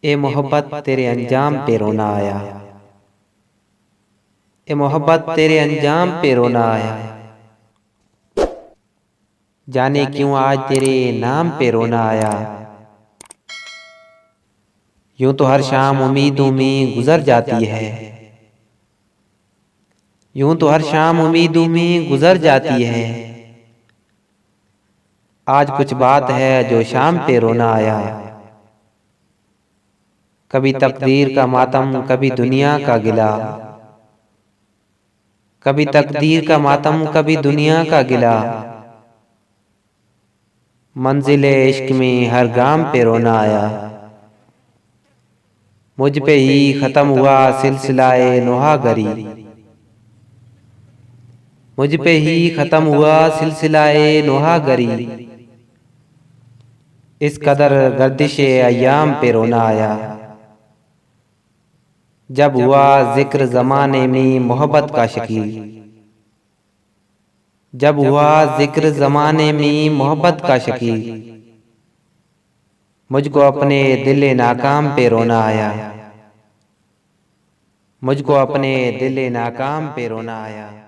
ए मोहब्बत तेरे अंजाम पे रोना आया। ए मोहब्बत तेरे अंजाम पे रोना आया। जाने क्यों आज तेरे नाम पे रोना आया। यूं तो हर शाम उम्मीदों में गुजर जाती है। यूं तो हर शाम उम्मीदों में गुजर जाती है। आज कुछ बात है जो शाम पे रोना आया। कभी तकदीर का मातम, कभी दुनिया का गिला। कभी तकदीर का मातम, कभी दुनिया का गिला। मंजिले इश्क में हर गाम पे रोना आया। मुझ पे ही खत्म हुआ सिलसिलाए नोहागरी। मुझ पे ही खत्म हुआ सिलसिलाए नोहागरी। इस कदर गर्दिशे अय्याम पे रोना आया। जब हुआ जिक्र ज़माने में मोहब्बत का शकील। जब हुआ जिक्र ज़माने में मोहब्बत का शकील। मुझको अपने दिल नाकाम पे रोना आया। मुझको अपने दिल नाकाम पे रोना आया।